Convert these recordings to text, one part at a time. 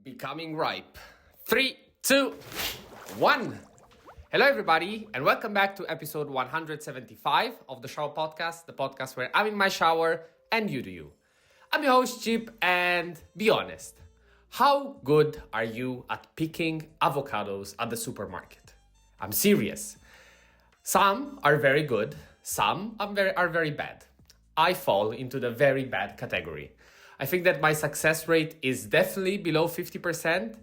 Becoming ripe. 3, 2, 1. Hello, everybody, and welcome back to episode 175 of the Shower Podcast, the podcast where I'm in my shower and you do you. I'm your host, Chip, and be honest, how good are you at picking avocados at the supermarket? I'm serious. Some are very good, some are very bad. I fall into the very bad category. I think that my success rate is definitely below 50%,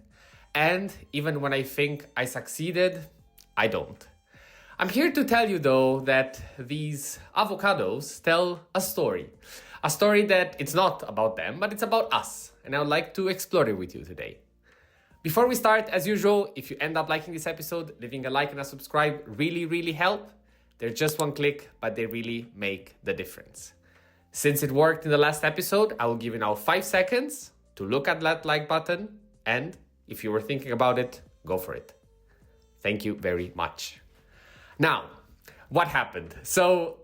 and even when I think I succeeded, I don't. I'm here to tell you though that these avocados tell a story that it's not about them, but it's about us, and I would like to explore it with you today. Before we start, as usual, if you end up liking this episode, leaving a like and a subscribe really help. They're just one click, but they really make the difference. Since it worked in the last episode, I will give you now 5 seconds to look at that like button, and if you were thinking about it, go for it. Thank you very much. Now, what happened? So,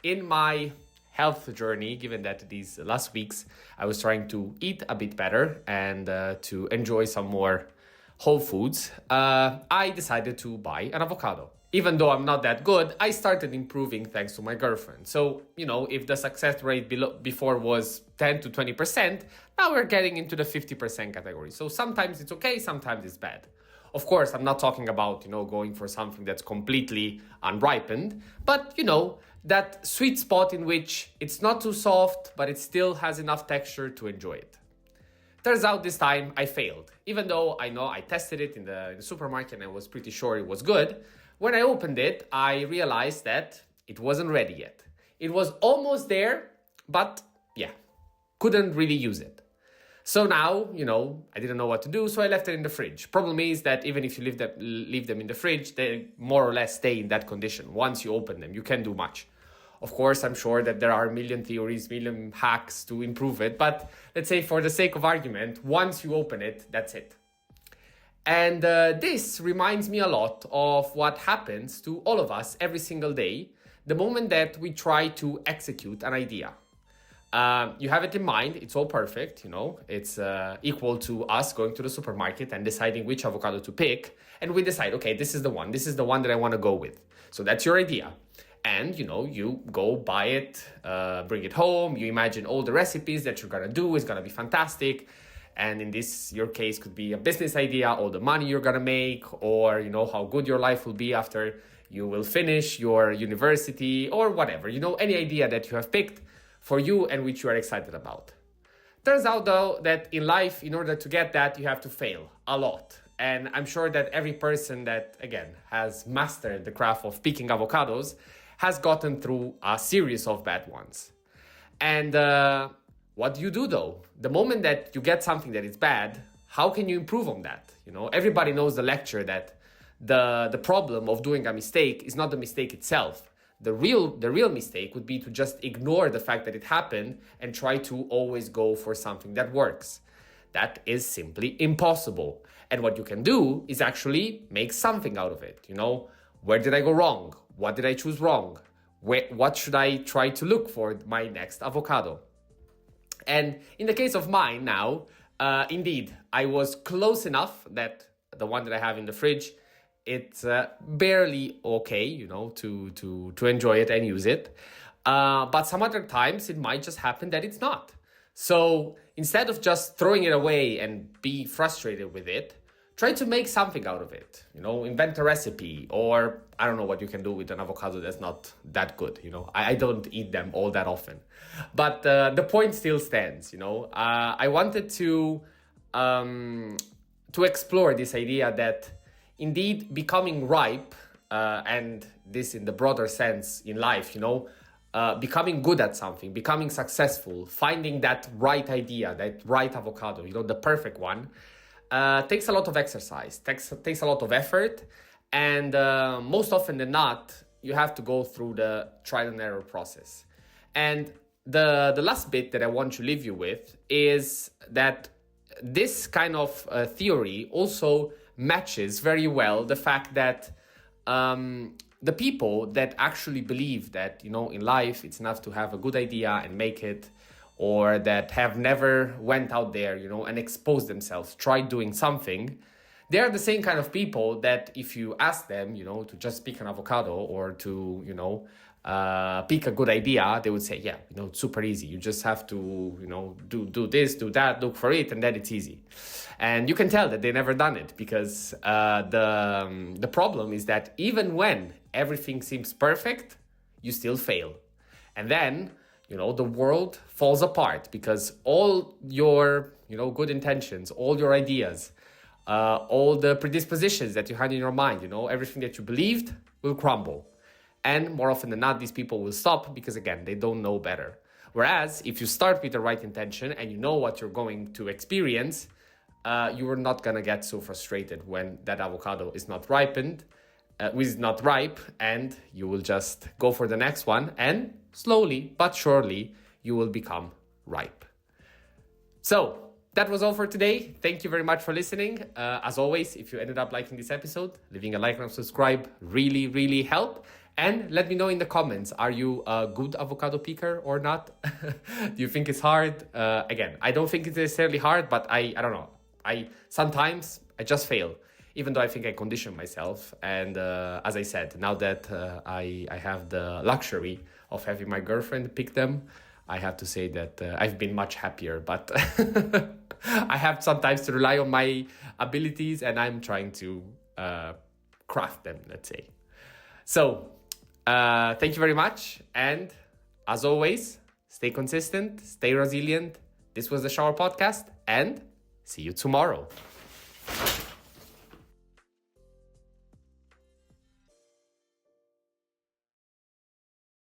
in my health journey, given that these last weeks I was trying to eat a bit better and to enjoy some more whole foods, I decided to buy an avocado. Even though I'm not that good, I started improving thanks to my girlfriend. So, if the success rate before was 10 to 20%, now we're getting into the 50% category. So sometimes it's okay, sometimes it's bad. Of course, I'm not talking about, going for something that's completely unripened, but, that sweet spot in which it's not too soft, but it still has enough texture to enjoy it. Turns out this time I failed. Even though I know I tested it in the supermarket and I was pretty sure it was good, when I opened it, I realized that it wasn't ready yet. It was almost there, but couldn't really use it. So now, I didn't know what to do, so I left it in the fridge. Problem is that even if you leave them in the fridge, they more or less stay in that condition. Once you open them, you can't do much. Of course, I'm sure that there are a million theories, million hacks to improve it, but let's say for the sake of argument, once you open it, that's it. And this reminds me a lot of what happens to all of us every single day, the moment that we try to execute an idea. You have it in mind, it's all perfect, it's equal to us going to the supermarket and deciding which avocado to pick, and we decide, okay, this is the one that I want to go with. So that's your idea. And, you go buy it, bring it home, you imagine all the recipes that you're going to do, it's going to be fantastic. And in your case could be a business idea, all the money you're going to make, or, how good your life will be after you will finish your university or whatever, any idea that you have picked for you and which you are excited about. Turns out though that in life, in order to get that, you have to fail a lot. And I'm sure that every person that, again, has mastered the craft of picking avocados has gotten through a series of bad ones. And what do you do though? The moment that you get something that is bad, how can you improve on that? Everybody knows the lecture that the problem of doing a mistake is not the mistake itself. The real mistake would be to just ignore the fact that it happened and try to always go for something that works. That is simply impossible. And what you can do is actually make something out of it. Where did I go wrong? What did I choose wrong? What should I try to look for my next avocado? And in the case of mine now, indeed, I was close enough that the one that I have in the fridge, it's barely okay, to enjoy it and use it. But some other times it might just happen that it's not. So instead of just throwing it away and be frustrated with it, try to make something out of it. Invent a recipe, or I don't know what you can do with an avocado that's not that good. I don't eat them all that often. But the point still stands, I wanted to explore this idea that indeed becoming ripe, and this in the broader sense in life, becoming good at something, becoming successful, finding that right idea, that right avocado, the perfect one, takes a lot of exercise, takes a lot of effort, and most often than not, you have to go through the trial and error process. And the last bit that I want to leave you with is that this kind of theory also matches very well the fact that the people that actually believe that, in life it's enough to have a good idea and make it, or that have never went out there, and exposed themselves, tried doing something, they're the same kind of people that if you ask them, to just pick an avocado or to, pick a good idea, they would say, yeah, it's super easy. You just have to, do this, do that, look for it, and then it's easy. And you can tell that they never done it because the problem is that even when everything seems perfect, you still fail. And then, the world falls apart because all your, good intentions, all your ideas, all the predispositions that you had in your mind, everything that you believed will crumble. And more often than not, these people will stop because, again, they don't know better. Whereas if you start with the right intention and you know what you're going to experience, you are not going to get so frustrated when that avocado is not ripened, is not ripe, and you will just go for the next one, and slowly but surely you will become ripe. So that was all for today. Thank you very much for listening. As always, if you ended up liking this episode, leaving a like and subscribe really, really help. And let me know in the comments, are you a good avocado picker or not? Do you think it's hard? Again, I don't think it's necessarily hard, but I don't know. Sometimes I just fail, even though I think I condition myself. And as I said, now that I have the luxury of having my girlfriend pick them, I have to say that I've been much happier, but I have sometimes to rely on my abilities and I'm trying to craft them, let's say. So, thank you very much. And as always, stay consistent, stay resilient. This was the Shower Podcast and see you tomorrow.